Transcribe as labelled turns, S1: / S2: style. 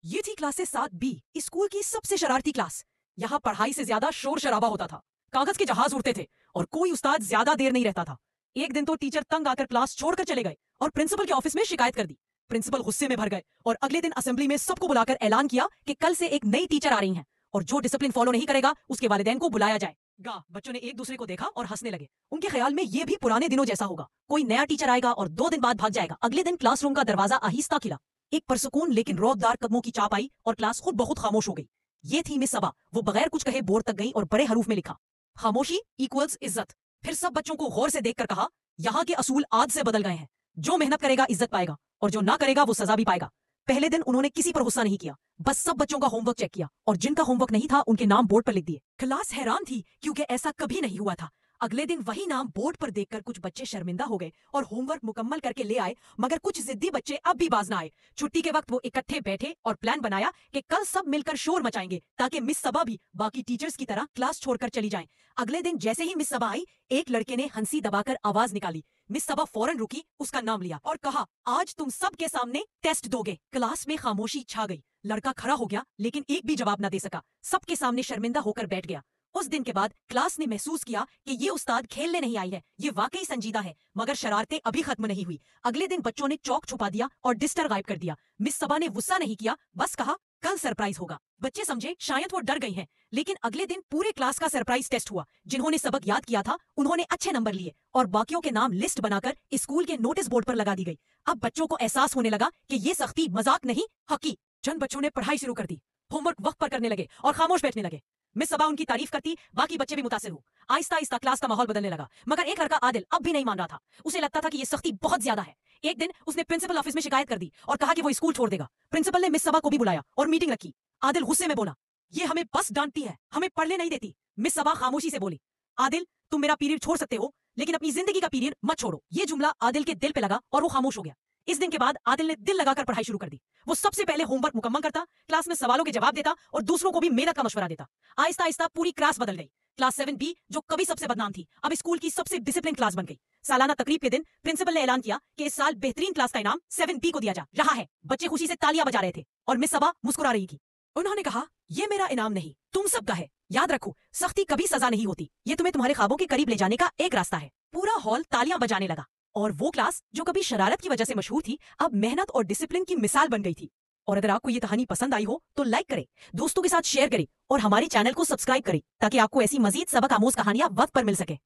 S1: ये थी क्लासे 7B, स्कूल की सबसे शरारती क्लास। यहाँ पढ़ाई से ज्यादा शोर शराबा होता था। कागज के जहाज उड़ते थे और कोई उस्ताद ज्यादा देर नहीं रहता था। एक दिन तो टीचर तंग आकर क्लास छोड़कर चले गए और प्रिंसिपल के ऑफिस में शिकायत कर दी। प्रिंसिपल गुस्से में भर गए और अगले दिन असेंबली में सबको बुलाकर ऐलान किया कि कल से एक नई टीचर आ रही हैं और जो डिसिप्लिन फॉलो नहीं करेगा उसके वालिदैन को बुलाया जाएगा। बच्चों ने एक दूसरे को देखा और हंसने लगे। उनके ख्याल में ये भी पुराने दिनों जैसा होगा। कोई नया टीचर आएगा और 2 दिन बाद भाग जाएगा। अगले दिन क्लासरूम का दरवाजा आहिस्ता खुला। एक परसुकून लेकिन रौबदार कदमों की चाप आई और क्लास खुद बहुत खामोश हो गई। ये थी मिस सबा। वो बगैर कुछ कहे बोर्ड तक गई और बड़े हरूफ में लिखा, खामोशी इक्वल्स इज्जत। फिर सब बच्चों को गौर से देखकर कहा, यहाँ के असूल आज से बदल गए हैं। जो मेहनत करेगा इज्जत पाएगा और जो ना करेगा वो सजा भी पाएगा। पहले दिन उन्होंने किसी पर गुस्सा नहीं किया, बस सब बच्चों का होमवर्क चेक किया और जिनका होमवर्क नहीं था उनके नाम बोर्ड पर लिख दिए। क्लास हैरान थी क्योंकि ऐसा कभी नहीं हुआ था। अगले दिन वही नाम बोर्ड पर देखकर कुछ बच्चे शर्मिंदा हो गए और होमवर्क मुकम्मल करके ले आए, मगर कुछ जिद्दी बच्चे अब भी बाज ना आए। छुट्टी के वक्त वो इकट्ठे बैठे और प्लान बनाया कि कल सब मिलकर शोर मचाएंगे ताकि मिस सबा भी बाकी टीचर्स की तरह क्लास छोड़कर चली जाएं। अगले दिन जैसे ही मिस सबा आई, एक लड़के ने हंसी दबाकर आवाज निकाली। मिस सबा फौरन रुकी, उसका नाम लिया और कहा, आज तुम सब के सामने टेस्ट दोगे। क्लास में खामोशी छा गई। लड़का खड़ा हो गया लेकिन एक भी जवाब न दे सका। सबके सामने शर्मिंदा होकर बैठ गया। उस दिन के बाद क्लास ने महसूस किया कि ये उस्ताद खेलने नहीं आई है, ये वाकई संजीदा है। मगर शरारतें अभी खत्म नहीं हुई। अगले दिन बच्चों ने चौक छुपा दिया और डिस्टर गायब कर दिया। मिस सबा ने गुस्सा नहीं किया, बस कहा, कल सरप्राइज होगा। बच्चे समझे शायद वो डर गई हैं, लेकिन अगले दिन पूरे क्लास का सरप्राइज टेस्ट हुआ। जिन्होंने सबक याद किया था उन्होंने अच्छे नंबर लिए और बाकियों के नाम लिस्ट बनाकर स्कूल के नोटिस बोर्ड पर लगा दी गई। अब बच्चों को एहसास होने लगा कि ये सख्ती मजाक नहीं, हकी। चंद बच्चों ने पढ़ाई शुरू कर दी, होमवर्क वक्त पर करने लगे और खामोश बैठने लगे। मिस सबा उनकी तारीफ करती, बाकी बच्चे भी मुतासिर हुए। आहिस्ता आहिस्ता क्लास का माहौल बदलने लगा, मगर एक लड़का आदिल अब भी नहीं मान रहा था। उसे लगता था कि ये सख्ती बहुत ज्यादा है। एक दिन उसने प्रिंसिपल ऑफिस में शिकायत कर दी और कहा कि वो स्कूल छोड़ देगा। प्रिंसिपल ने मिस सबा को भी बुलाया और मीटिंग रखी। आदिल गुस्से में बोला, ये हमें बस डांटती है, हमें पढ़ने नहीं देती। मिस सबा खामोशी से बोली, आदिल तुम मेरा पीरियड छोड़ सकते हो लेकिन अपनी जिंदगी का पीरियड मत छोड़ो। ये जुमला आदिल के दिल पे लगा और वो खामोश हो गया। इस दिन के बाद आदिल ने दिल लगाकर पढ़ाई शुरू कर दी। वो सबसे पहले होमवर्क मुकम्मल करता, क्लास में सवालों के जवाब देता और दूसरों को भी मेहनत का मशवरा देता। आहिस्ता आहिस्ता पूरी क्लास बदल गई। क्लास 7B जो कभी सबसे बदनाम थी अब स्कूल की सबसे डिसिप्लिन क्लास बन गई। सालाना तकरीब के दिन प्रिंसिपल ने ऐलान किया कि इस साल बेहतरीन क्लास का इनाम 7B को दिया जा रहा है। बच्चे खुशी से तालियां बजा रहे थे और मिस सबा मुस्कुरा रही थी। उन्होंने कहा, ये मेरा इनाम नहीं, तुम सबका है। याद रखो, सख्ती कभी सजा नहीं होती, ये तुम्हें तुम्हारे ख्वाबों के करीब ले जाने का एक रास्ता है। पूरा हॉल तालियां बजाने लगा और वो क्लास जो कभी शरारत की वजह से मशहूर थी अब मेहनत और डिसिप्लिन की मिसाल बन गई थी। और अगर आपको ये कहानी पसंद आई हो तो लाइक करें, दोस्तों के साथ शेयर करें और हमारे चैनल को सब्सक्राइब करें ताकि आपको ऐसी मजीद सबक आमोज कहानियां वक्त पर मिल सके।